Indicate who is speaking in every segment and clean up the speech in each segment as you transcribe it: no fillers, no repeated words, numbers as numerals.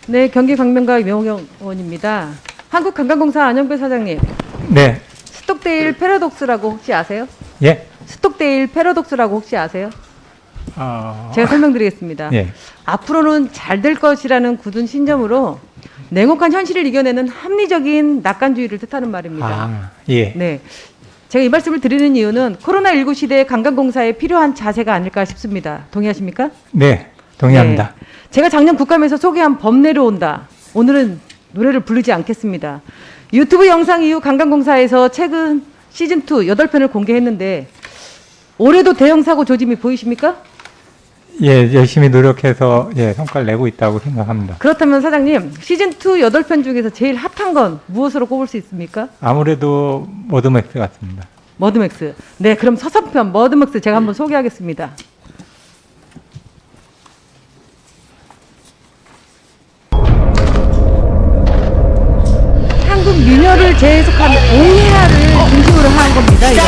Speaker 1: 네, 경기 광명과 명호경 의원입니다. 한국관광공사 안영배 사장님.
Speaker 2: 네.
Speaker 1: 스톡데일 패러독스라고 혹시 아세요?
Speaker 2: 예.
Speaker 1: 스톡데일 패러독스라고 혹시 아세요? 제가 설명드리겠습니다.
Speaker 2: 예.
Speaker 1: 앞으로는 잘 될 것이라는 굳은 신념으로 냉혹한 현실을 이겨내는 합리적인 낙관주의를 뜻하는 말입니다.
Speaker 2: 아, 예.
Speaker 1: 네. 제가 이 말씀을 드리는 이유는 코로나19 시대의 관광공사에 필요한 자세가 아닐까 싶습니다. 동의하십니까?
Speaker 2: 네. 동의합니다.
Speaker 1: 네. 제가 작년 국감에서 소개한 범 내려온다. 오늘은 노래를 부르지 않겠습니다. 유튜브 영상 이후 관광공사에서 최근 시즌2 8편을 공개했는데 올해도 대형 사고 조짐이 보이십니까?
Speaker 2: 예, 열심히 노력해서 성과를 내고 있다고 생각합니다.
Speaker 1: 그렇다면 사장님, 시즌2 8편 중에서 제일 핫한 건 무엇으로 꼽을 수 있습니까?
Speaker 2: 아무래도 머드맥스 같습니다.
Speaker 1: 머드맥스. 네, 그럼 서석편 머드맥스 제가 한번 소개하겠습니다. 한국 미녀를 재해석한 옹해아를 중심으로 한 겁니다. 이거.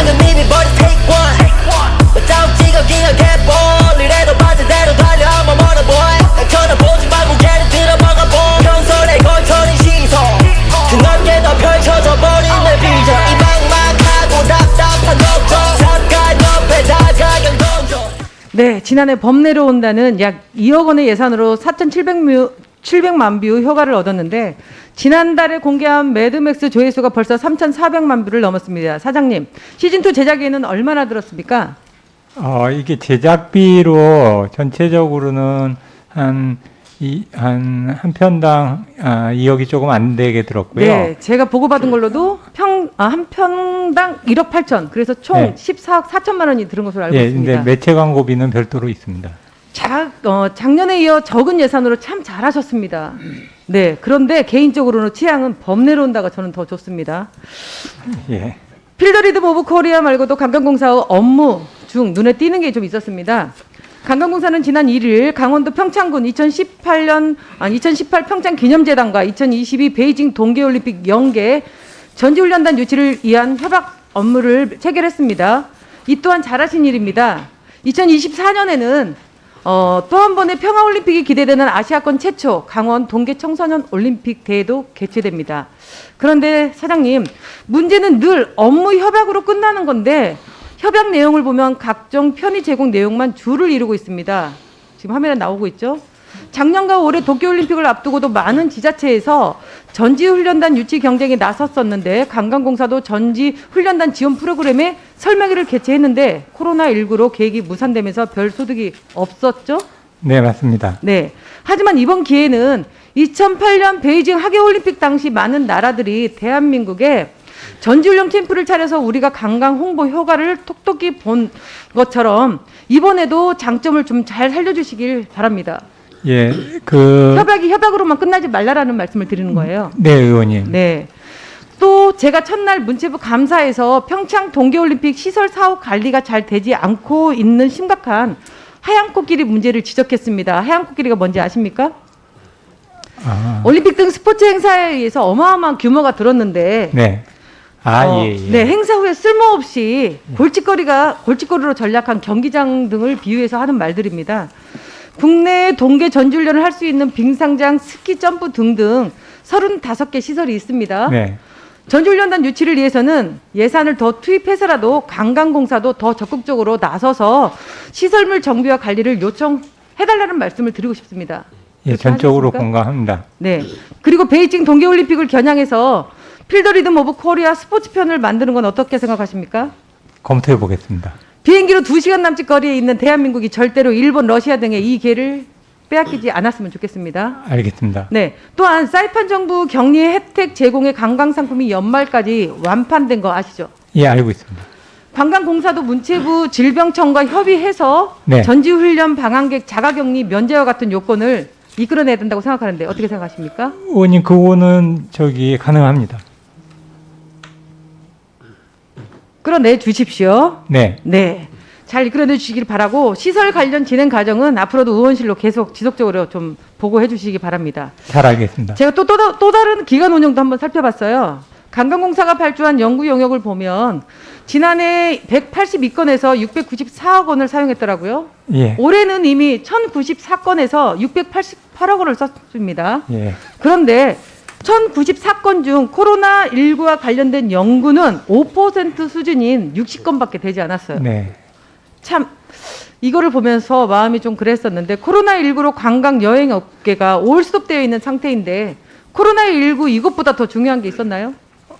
Speaker 1: 네, 지난해 범 내려온다는 약 2억 원의 예산으로 4,700만 뷰 효과를 얻었는데 지난달에 공개한 매드맥스 조회수가 벌써 3,400만 뷰를 넘었습니다. 사장님, 시즌2 제작에는 얼마나 들었습니까?
Speaker 2: 이게 제작비로 전체적으로는 한 편당 2억이 조금 안 되게 들었고요.
Speaker 1: 네, 제가 보고받은 걸로도 한 편당 1억 8천, 그래서 총
Speaker 2: 네.
Speaker 1: 14억 4천만 원이 들은 것으로 알고
Speaker 2: 예,
Speaker 1: 있습니다.
Speaker 2: 근데 매체 광고비는 별도로 있습니다.
Speaker 1: 작년에 이어 적은 예산으로 참 잘하셨습니다. 네, 그런데 개인적으로는 취향은 범 내려온다가 저는 더 좋습니다.
Speaker 2: 예.
Speaker 1: 필더리듬 오브 코리아 말고도 관광공사의 업무 중 눈에 띄는 게 좀 있었습니다. 관광공사는 지난 1일 강원도 평창군 2018 평창 기념재단과 2022 베이징 동계올림픽 연계 전지훈련단 유치를 위한 협약 업무를 체결했습니다. 이 또한 잘하신 일입니다. 2024년에는 또 한 번의 평화올림픽이 기대되는 아시아권 최초 강원 동계 청소년 올림픽 대회도 개최됩니다. 그런데 사장님, 문제는 늘 업무 협약으로 끝나는 건데 협약 내용을 보면 각종 편의 제공 내용만 줄을 이루고 있습니다. 지금 화면에 나오고 있죠? 작년과 올해 도쿄올림픽을 앞두고도 많은 지자체에서 전지훈련단 유치 경쟁에 나섰었는데 관광공사도 전지훈련단 지원 프로그램에 설명회를 개최했는데 코로나19로 계획이 무산되면서 별 소득이 없었죠?
Speaker 2: 네, 맞습니다.
Speaker 1: 네. 하지만 이번 기회는 2008년 베이징 하계올림픽 당시 많은 나라들이 대한민국에 전지훈련 캠프를 차려서 우리가 관광 홍보 효과를 톡톡히 본 것처럼 이번에도 장점을 좀 잘 살려주시길 바랍니다.
Speaker 2: 예,
Speaker 1: 협약이 협약으로만 끝나지 말라라는 말씀을 드리는 거예요.
Speaker 2: 네, 의원님.
Speaker 1: 네. 또 제가 첫날 문체부 감사에서 평창 동계올림픽 시설 사업 관리가 잘 되지 않고 있는 심각한 하얀코끼리 문제를 지적했습니다. 하얀코끼리가 뭔지 아십니까? 올림픽 등 스포츠 행사에 의해서 어마어마한 규모가 들었는데
Speaker 2: 네. 예.
Speaker 1: 네, 행사 후에 쓸모없이 골칫거리로 전락한 경기장 등을 비유해서 하는 말들입니다. 국내 동계 전지훈련을 할 수 있는 빙상장, 스키 점프 등등 35개 시설이 있습니다.
Speaker 2: 네.
Speaker 1: 전지훈련단 유치를 위해서는 예산을 더 투입해서라도 관광공사도 더 적극적으로 나서서 시설물 정비와 관리를 요청해달라는 말씀을 드리고 싶습니다.
Speaker 2: 예, 전적으로 공감합니다.
Speaker 1: 네. 그리고 베이징 동계올림픽을 겨냥해서 필더리듬 오브 코리아 스포츠 편을 만드는 건 어떻게 생각하십니까?
Speaker 2: 검토해 보겠습니다.
Speaker 1: 비행기로 2시간 남짓 거리에 있는 대한민국이 절대로 일본, 러시아 등의 이 기회를 빼앗기지 않았으면 좋겠습니다.
Speaker 2: 알겠습니다.
Speaker 1: 네. 또한 사이판 정부 격리 혜택 제공의 관광 상품이 연말까지 완판된 거 아시죠?
Speaker 2: 예, 알고 있습니다.
Speaker 1: 관광공사도 문체부 질병청과 협의해서
Speaker 2: 네.
Speaker 1: 전지훈련 방한객 자가격리 면제와 같은 요건을 이끌어내야 된다고 생각하는데 어떻게 생각하십니까?
Speaker 2: 의원님, 그거는 가능합니다.
Speaker 1: 끌어내 주십시오.
Speaker 2: 네.
Speaker 1: 네. 잘 이끌어내 주시길 바라고 시설 관련 진행 과정은 앞으로도 의원실로 계속 지속적으로 좀 보고해 주시기 바랍니다.
Speaker 2: 잘 알겠습니다.
Speaker 1: 제가 또 다른 기관 운영도 한번 살펴봤어요. 관광공사가 발주한 연구 용역을 보면 지난해 182건에서 694억 원을 사용했더라고요.
Speaker 2: 예.
Speaker 1: 올해는 이미 1094건에서 688억 원을 썼습니다.
Speaker 2: 예.
Speaker 1: 그런데 1094건 중 코로나19와 관련된 연구는 5% 수준인 60건밖에 되지 않았어요.
Speaker 2: 네.
Speaker 1: 참 이거를 보면서 마음이 좀 그랬었는데 코로나19로 관광 여행 업계가 올스톱되어 있는 상태인데 코로나19 이것보다 더 중요한 게 있었나요?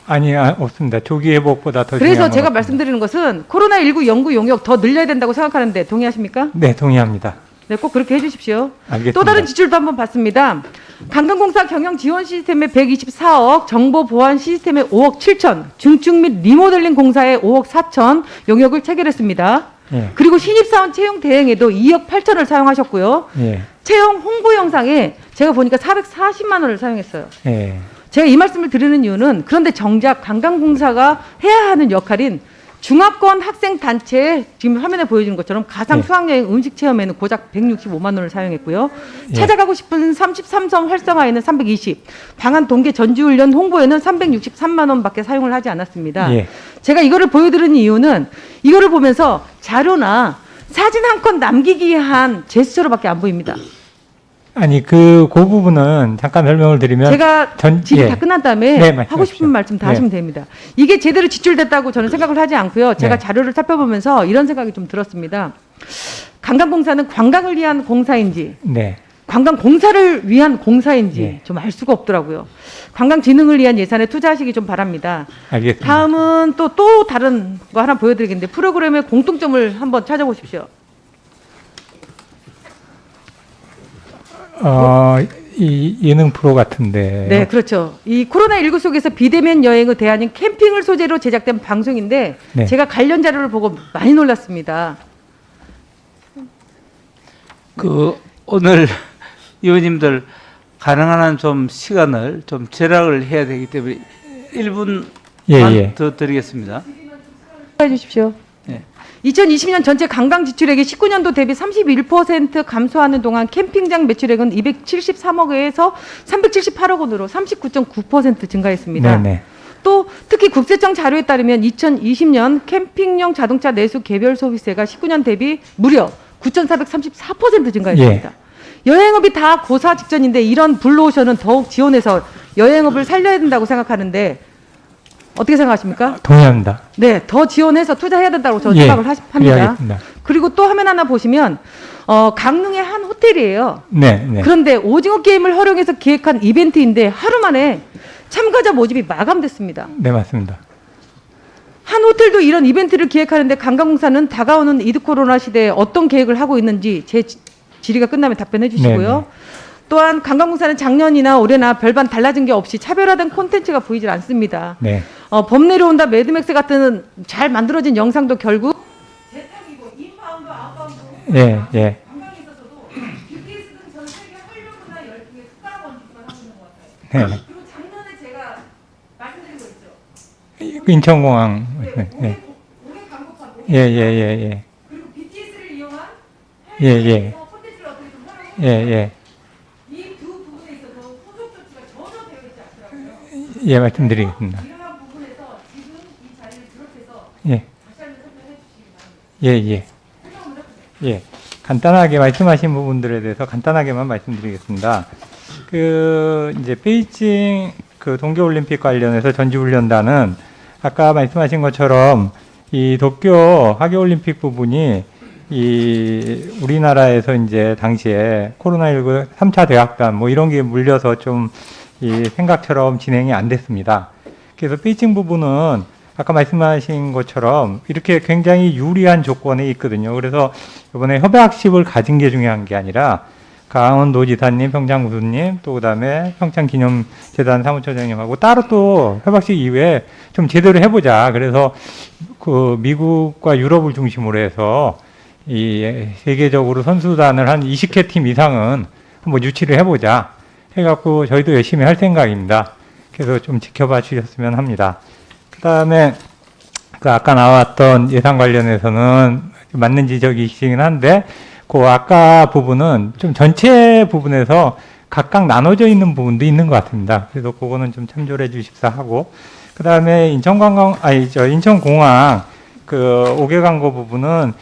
Speaker 2: 아니, 없습니다. 조기 회복보다 더
Speaker 1: 그래서
Speaker 2: 중요한
Speaker 1: 제가
Speaker 2: 것 같습니다.
Speaker 1: 말씀드리는 것은 코로나19 연구 용역 더 늘려야 된다고 생각하는데 동의하십니까?
Speaker 2: 네, 동의합니다.
Speaker 1: 네, 꼭 그렇게 해주십시오.
Speaker 2: 알겠습니다.
Speaker 1: 또 다른 지출도 한번 봤습니다. 관광공사 경영 지원 시스템에 124억, 정보 보안 시스템에 5억 7천, 중축 및 리모델링 공사에 5억 4천 용역을 체결했습니다.
Speaker 2: 예.
Speaker 1: 그리고 신입사원 채용 대행에도 2억 8천을 사용하셨고요.
Speaker 2: 예.
Speaker 1: 채용 홍보 영상에 제가 보니까 440만 원을 사용했어요.
Speaker 2: 예.
Speaker 1: 제가 이 말씀을 드리는 이유는 그런데 정작 관광공사가 해야 하는 역할인 중화권 학생 단체에 지금 화면에 보여주는 것처럼 가상
Speaker 2: 예.
Speaker 1: 수학여행 음식 체험에는 고작 165만 원을 사용했고요.
Speaker 2: 예.
Speaker 1: 찾아가고 싶은 33섬 활성화에는 320, 방한 동계 전지훈련 홍보에는 363만 원밖에 사용을 하지 않았습니다.
Speaker 2: 예.
Speaker 1: 제가 이거를 보여드리는 이유는 이거를 보면서 자료나 사진 한 건 남기기 위한 제스처로밖에 안 보입니다.
Speaker 2: 아니, 그 부분은 잠깐 설명을 드리면
Speaker 1: 제가 질의 다 끝난 다음에
Speaker 2: 네,
Speaker 1: 하고
Speaker 2: 말씀하십시오.
Speaker 1: 싶은 말씀 다
Speaker 2: 네.
Speaker 1: 하시면 됩니다. 이게 제대로 지출됐다고 저는 생각을 하지 않고요. 제가
Speaker 2: 네.
Speaker 1: 자료를 살펴보면서 이런 생각이 좀 들었습니다. 관광공사는 관광을 위한 공사인지
Speaker 2: 네.
Speaker 1: 관광공사를 위한 공사인지
Speaker 2: 네.
Speaker 1: 좀 알 수가 없더라고요. 관광진흥을 위한 예산에 투자하시기 좀 바랍니다.
Speaker 2: 알겠습니다.
Speaker 1: 다음은 또 다른 거 하나 보여드리겠는데 프로그램의 공통점을 한번 찾아보십시오.
Speaker 2: 이 예능 프로 같은데.
Speaker 1: 네, 그렇죠. 이 코로나19 속에서 비대면 여행의 대안인 캠핑을 소재로 제작된 방송인데
Speaker 2: 네.
Speaker 1: 제가 관련 자료를 보고 많이 놀랐습니다.
Speaker 3: 오늘 의원님들 가능한 한 좀 시간을 좀 절약을 해야 되기 때문에 1분만
Speaker 2: 예.
Speaker 3: 더 드리겠습니다.
Speaker 1: 해 주십시오.
Speaker 3: 네.
Speaker 1: 2020년 전체 관광 지출액이 19년도 대비 31% 감소하는 동안 캠핑장 매출액은 273억에서 378억 원으로 39.9% 증가했습니다.
Speaker 2: 네네.
Speaker 1: 또 특히 국세청 자료에 따르면 2020년 캠핑용 자동차 내수 개별 소비세가 19년 대비 무려 9,434% 증가했습니다. 여행업이 다 고사 직전인데 이런 블루오션은 더욱 지원해서 여행업을 살려야 된다고 생각하는데 어떻게 생각하십니까?
Speaker 2: 동의합니다.
Speaker 1: 네, 더 지원해서 투자해야 된다고 저는
Speaker 2: 예,
Speaker 1: 생각을 합니다.
Speaker 2: 그래야겠습니다.
Speaker 1: 그리고 또 화면 하나 보시면 강릉의 한 호텔이에요.
Speaker 2: 네.
Speaker 1: 그런데 오징어 게임을 활용해서 기획한 이벤트인데 하루 만에 참가자 모집이 마감됐습니다.
Speaker 2: 네, 맞습니다.
Speaker 1: 한 호텔도 이런 이벤트를 기획하는데 관광공사는 다가오는 이드 코로나 시대에 어떤 계획을 하고 있는지 제 질의가 끝나면 답변해 주시고요.
Speaker 2: 네네.
Speaker 1: 또한 관광공사는 작년이나 올해나 별반 달라진 게 없이 차별화된 콘텐츠가 보이질 않습니다.
Speaker 2: 네.
Speaker 1: 범 내려온다 매드맥스 같은 잘 만들어진 영상도 결국 재탕이고 인바운드 아웃바운드
Speaker 2: 예.
Speaker 1: 관광에 있어서도 BTS 등 전 세계 한류문화 열풍에 숟가락 얹기만 하고 있는 것 같아요.
Speaker 2: 네.
Speaker 1: 그리고 작년에 제가 말씀드린 거 있죠.
Speaker 2: 인천공항. 네.
Speaker 1: 올해 광고판
Speaker 2: 예.
Speaker 1: 그리고 BTS를 이용한
Speaker 2: 예.
Speaker 1: 해외에서 콘텐츠를 어떻게 좀 활용하고
Speaker 2: 예.
Speaker 1: 이 두 부분에 있어서 후속 조치가 전혀 되어 있지 않더라고요.
Speaker 2: 예, 말씀드리겠습니다.
Speaker 1: 이러한 부분에서 지금 이 자리를 비롯해서
Speaker 2: 예.
Speaker 1: 다시 한번 설명해 주시기 바랍니다. 설명을 해주세요.
Speaker 2: 예. 간단하게 말씀하신 부분들에 대해서 간단하게만 말씀드리겠습니다. 이제 베이징 동계올림픽 관련해서 전지훈련단은 아까 말씀하신 것처럼 이 도쿄 하계올림픽 부분이 우리나라에서 이제 당시에 코로나19 3차 대학간 뭐 이런 게 물려서 좀 이 생각처럼 진행이 안 됐습니다. 그래서 베이징 부분은 아까 말씀하신 것처럼 이렇게 굉장히 유리한 조건에 있거든요. 그래서 이번에 협약식을 가진 게 중요한 게 아니라 강원도지사님, 평창구수님, 또 그다음에 평창기념재단 사무처장님하고 따로 또 협약식 이후에 좀 제대로 해보자. 그래서 미국과 유럽을 중심으로 해서 이 세계적으로 선수단을 한 20개 팀 이상은 한번 유치를 해보자. 해갖고 저희도 열심히 할 생각입니다. 그래서 좀 지켜봐 주셨으면 합니다. 그다음에 아까 나왔던 예산 관련해서는 맞는 지적이시긴 한데 아까 부분은 좀 전체 부분에서 각각 나눠져 있는 부분도 있는 것 같습니다. 그래서 그거는 좀 참조해 주십사 하고 그다음에 인천공항 그 5개 광고 부분은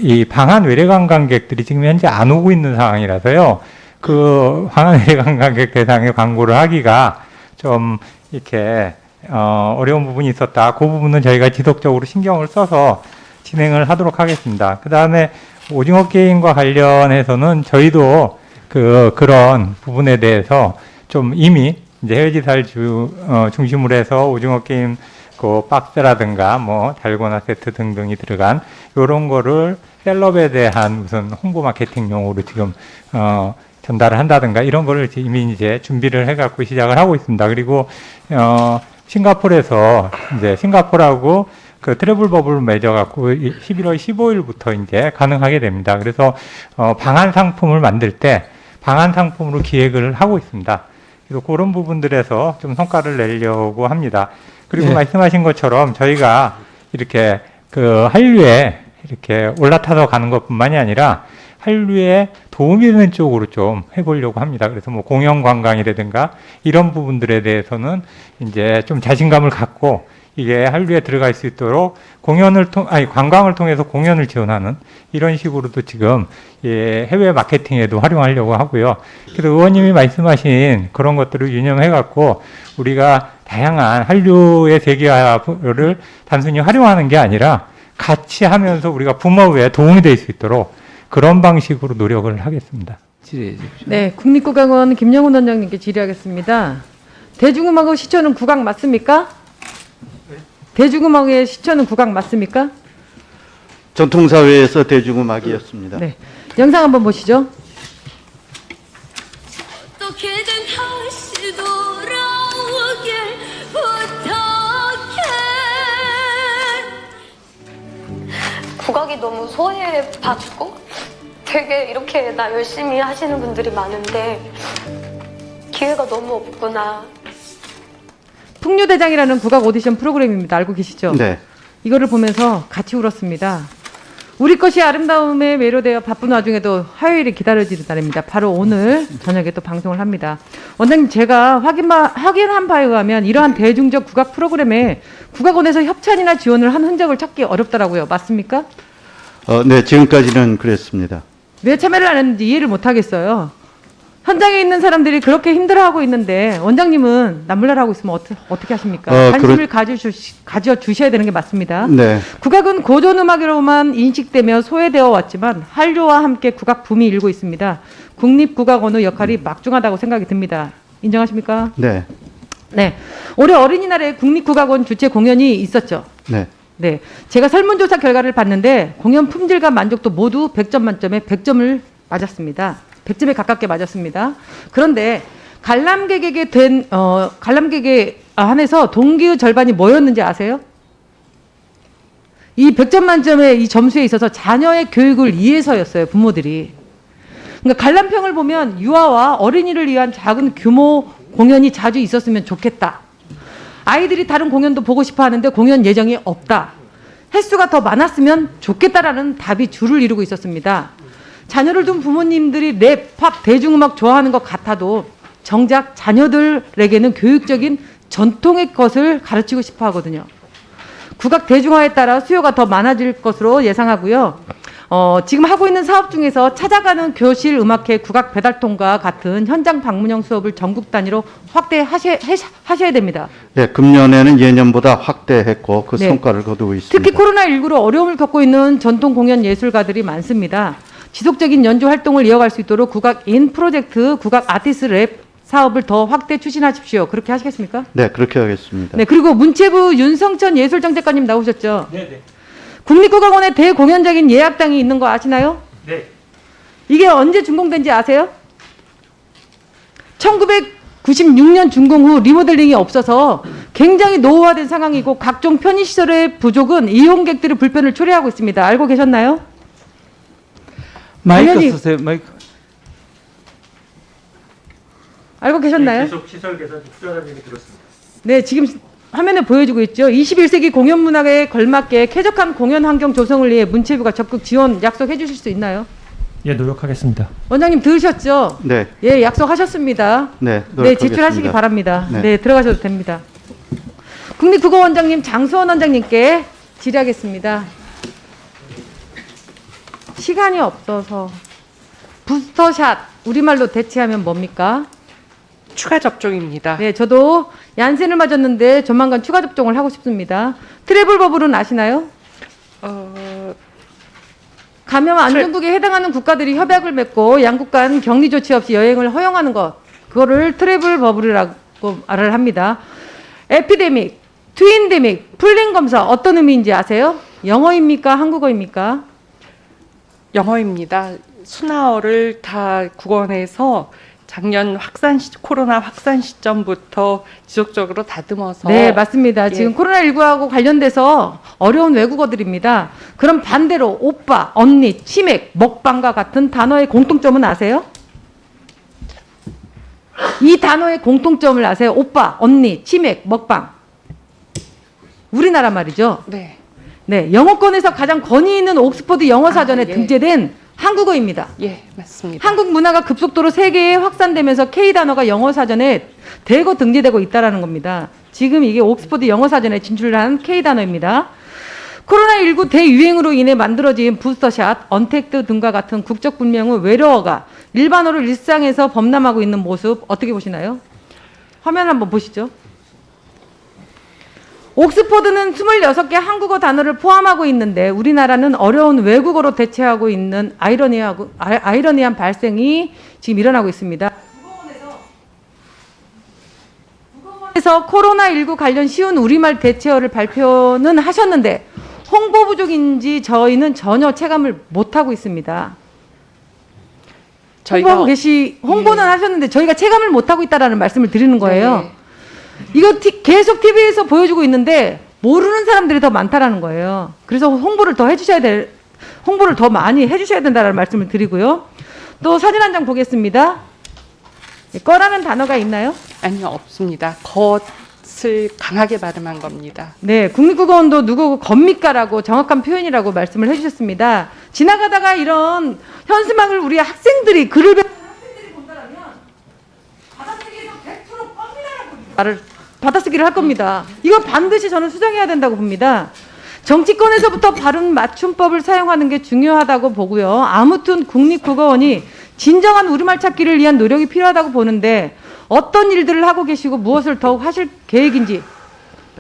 Speaker 2: 이 방한 외래 관광객들이 지금 현재 안 오고 있는 상황이라서요. 그 방한 외래 관광객 대상의 광고를 하기가 좀 이렇게 어려운 부분이 있었다. 그 부분은 저희가 지속적으로 신경을 써서 진행을 하도록 하겠습니다. 그다음에 오징어 게임과 관련해서는 저희도 그런 부분에 대해서 좀 이미 이제 해외지사를 중심으로 해서 오징어 게임 그 박스라든가 뭐 달고나 세트 등등이 들어간 이런 거를 셀럽에 대한 무슨 홍보 마케팅용으로 지금 전달을 한다든가 이런 거를 이미 이제 준비를 해갖고 시작을 하고 있습니다. 그리고 싱가포르에서 이제 싱가포르하고 그 트래블 버블을 맺어갖고 11월 15일부터 이제 가능하게 됩니다. 그래서 방한 상품을 만들 때 방한 상품으로 기획을 하고 있습니다. 그래서 그런 부분들에서 좀 성과를 내려고 합니다. 그리고
Speaker 3: 네.
Speaker 2: 말씀하신 것처럼 저희가 이렇게 그 한류에 이렇게 올라타서 가는 것뿐만이 아니라 한류에 도움이 되는 쪽으로 좀 해보려고 합니다. 그래서 뭐 공연 관광이라든가 이런 부분들에 대해서는 이제 좀 자신감을 갖고 이게 한류에 들어갈 수 있도록 관광을 통해서 공연을 지원하는 이런 식으로도 지금 해외 마케팅에도 활용하려고 하고요. 그래서 의원님이 말씀하신 그런 것들을 유념해갖고 우리가 다양한 한류의 세계화를 단순히 활용하는 게 아니라 같이 하면서 우리가 붐업에 도움이 될 수 있도록 그런 방식으로 노력을 하겠습니다.
Speaker 3: 질의해 주십시오.
Speaker 1: 네, 국립국악원 김영훈 원장님께 질의하겠습니다. 대중음악의 시초는 국악 맞습니까? 대중음악의 시초는 국악 맞습니까?
Speaker 4: 전통사회에서 대중음악이었습니다.
Speaker 1: 네, 영상 한번 보시죠.
Speaker 5: 어떻게든 다시 돌아오길 부탁해. 국악이 너무 소외받고 되게 이렇게 나 열심히 하시는 분들이 많은데 기회가 너무 없구나.
Speaker 1: 풍류대장이라는 국악 오디션 프로그램입니다. 알고 계시죠?
Speaker 4: 네.
Speaker 1: 이거를 보면서 같이 울었습니다. 우리 것이 아름다움에 매료되어 바쁜 와중에도 화요일이 기다려지는 날입니다. 바로 오늘 저녁에 또 방송을 합니다. 원장님, 제가 확인한 바에 의하면 이러한 대중적 국악 프로그램에 국악원에서 협찬이나 지원을 한 흔적을 찾기 어렵더라고요. 맞습니까?
Speaker 4: 네, 지금까지는 그랬습니다.
Speaker 1: 왜 참여를 안 했는지 이해를 못 하겠어요. 현장에 있는 사람들이 그렇게 힘들어하고 있는데 원장님은 남몰라하고 있으면 어떻게 하십니까? 관심을 가져주셔야 되는 게 맞습니다.
Speaker 4: 네.
Speaker 1: 국악은 고전음악으로만 인식되며 소외되어 왔지만 한류와 함께 국악 붐이 일고 있습니다. 국립국악원의 역할이 막중하다고 생각이 듭니다. 인정하십니까?
Speaker 4: 네.
Speaker 1: 네. 올해 어린이날에 국립국악원 주최 공연이 있었죠.
Speaker 4: 네.
Speaker 1: 네. 제가 설문조사 결과를 봤는데 공연 품질과 만족도 모두 100점 만점에 100점을 맞았습니다. 100점에 가깝게 맞았습니다. 그런데 관람객에 한해서 동기의 절반이 뭐였는지 아세요? 이 100점 만점의 이 점수에 있어서 자녀의 교육을 위해서였어요, 부모들이. 그러니까 관람평을 보면 유아와 어린이를 위한 작은 규모 공연이 자주 있었으면 좋겠다. 아이들이 다른 공연도 보고 싶어 하는데 공연 예정이 없다. 횟수가 더 많았으면 좋겠다라는 답이 줄을 이루고 있었습니다. 자녀를 둔 부모님들이 랩, 팝, 대중음악 좋아하는 것 같아도 정작 자녀들에게는 교육적인 전통의 것을 가르치고 싶어 하거든요. 국악 대중화에 따라 수요가 더 많아질 것으로 예상하고요. 지금 하고 있는 사업 중에서 찾아가는 교실 음악회 국악 배달통과 같은 현장 방문형 수업을 전국 단위로 확대하셔야 됩니다.
Speaker 4: 네, 금년에는 예년보다 확대했고 그
Speaker 1: 네.
Speaker 4: 성과를 거두고 있습니다.
Speaker 1: 특히 코로나19로 어려움을 겪고 있는 전통 공연 예술가들이 많습니다. 지속적인 연주 활동을 이어갈 수 있도록 국악 인 프로젝트, 국악 아티스트 랩 사업을 더 확대 추진하십시오. 그렇게 하시겠습니까?
Speaker 4: 네, 그렇게 하겠습니다.
Speaker 1: 네, 그리고 문체부 윤성천 예술정책관님 나오셨죠? 네. 국립국악원에 대공연적인 예약당이 있는 거 아시나요?
Speaker 2: 네.
Speaker 1: 이게 언제 준공된지 아세요? 1996년 준공 후 리모델링이 없어서 굉장히 노후화된 상황이고 각종 편의시설의 부족은 이용객들의 불편을 초래하고 있습니다. 알고 계셨나요?
Speaker 3: 마이크
Speaker 1: 당연히-
Speaker 3: 쓰세요. 마이크.
Speaker 1: 알고 계셨나요?
Speaker 2: 계속 시설 개선 필요하다는 얘기 들었습니다.
Speaker 1: 네, 지금 화면에 보여주고 있죠. 21세기 공연문화에 걸맞게 쾌적한 공연 환경 조성을 위해 문체부가 적극 지원 약속해 주실 수 있나요?
Speaker 6: 예, 노력하겠습니다.
Speaker 1: 원장님 들으셨죠?
Speaker 4: 네.
Speaker 1: 예, 약속하셨습니다.
Speaker 4: 네,
Speaker 1: 네, 제출하시기 바랍니다.
Speaker 4: 네.
Speaker 1: 네, 들어가셔도 됩니다. 국립국어원장님 장수원 원장님께 질의하겠습니다. 시간이 없어서 부스터샷 우리말로 대체하면 뭡니까?
Speaker 7: 추가 접종입니다.
Speaker 1: 네, 저도 얀센을 맞았는데 조만간 추가 접종을 하고 싶습니다. 트래블 버블은 아시나요? 감염 안전국에 해당하는 국가들이 협약을 맺고 양국 간 격리 조치 없이 여행을 허용하는 것, 그거를 트래블 버블이라고 말을 합니다. 에피데믹, 트윈데믹, 풀링 검사 어떤 의미인지 아세요? 영어입니까? 한국어입니까?
Speaker 7: 영어입니다. 순화어를 다 국어원에서 작년 코로나 확산 시점부터 지속적으로 다듬어서
Speaker 1: 네, 맞습니다.
Speaker 7: 예.
Speaker 1: 지금 코로나19하고 관련돼서 어려운 외국어들입니다. 그럼 반대로 오빠, 언니, 치맥, 먹방과 같은 단어의 공통점은 아세요? 이 단어의 공통점을 아세요? 오빠, 언니, 치맥, 먹방. 우리나라 말이죠.
Speaker 7: 네.
Speaker 1: 네, 영어권에서 가장 권위 있는 옥스퍼드 영어 사전에
Speaker 7: 예.
Speaker 1: 등재된 한국어입니다.
Speaker 7: 예, 맞습니다.
Speaker 1: 한국 문화가 급속도로 세계에 확산되면서 K 단어가 영어 사전에 대거 등재되고 있다라는 겁니다. 지금 이게 옥스퍼드 영어 사전에 진출한 K 단어입니다. 코로나19 대유행으로 인해 만들어진 부스터샷, 언택트 등과 같은 국적 분명의 외래어가 일반어를 일상에서 범람하고 있는 모습 어떻게 보시나요? 화면 한번 보시죠. 옥스퍼드는 26개 한국어 단어를 포함하고 있는데 우리나라는 어려운 외국어로 대체하고 있는 아이러니한 발생이 지금 일어나고 있습니다. 국어원에서 코로나19 관련 쉬운 우리말 대체어를 발표는 하셨는데 홍보 부족인지 저희는 전혀 체감을 못하고 있습니다. 홍보는 하셨는데 저희가 체감을 못하고 있다라는 말씀을 드리는 거예요.
Speaker 7: 네.
Speaker 1: 이거 계속 TV에서 보여주고 있는데 모르는 사람들이 더 많다라는 거예요. 그래서 홍보를 더 많이 해주셔야 된다는 말씀을 드리고요. 또 사진 한 장 보겠습니다. 꺼라는 단어가 있나요?
Speaker 7: 아니요, 없습니다. 겉을 강하게 발음한 겁니다.
Speaker 1: 네, 국립국어원도 누구 겁니까라고 정확한 표현이라고 말씀을 해주셨습니다. 지나가다가 이런 현수막을 우리 학생들이 글을 배우는 학생들이 본다면 받아쓰기에서 100% 껌이라고 말을 받아쓰기를 할 겁니다. 이건 반드시 저는 수정해야 된다고 봅니다. 정치권에서부터 바른 맞춤법을 사용하는 게 중요하다고 보고요. 아무튼 국립국어원이 진정한 우리말 찾기를 위한 노력이 필요하다고 보는데 어떤 일들을 하고 계시고 무엇을 더욱 하실 계획인지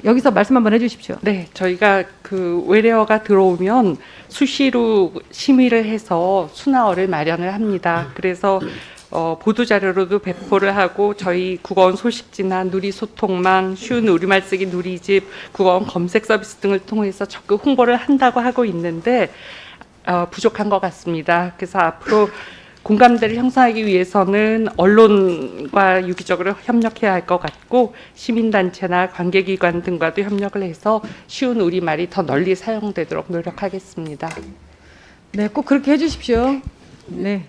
Speaker 1: 여기서 말씀 한번 해주십시오.
Speaker 7: 네, 저희가 그 외래어가 들어오면 수시로 심의를 해서 순화어를 마련을 합니다. 그래서 보도 자료로도 배포를 하고 저희 국어원 소식지나 누리 소통망, 쉬운 우리말 쓰기 누리집, 국어원 검색 서비스 등을 통해서 적극 홍보를 한다고 하고 있는데 부족한 것 같습니다. 그래서 앞으로 공감대를 형성하기 위해서는 언론과 유기적으로 협력해야 할 것 같고 시민단체나 관계기관 등과도 협력을 해서 쉬운 우리말이 더 널리 사용되도록 노력하겠습니다.
Speaker 1: 네, 꼭 그렇게 해주십시오. 네.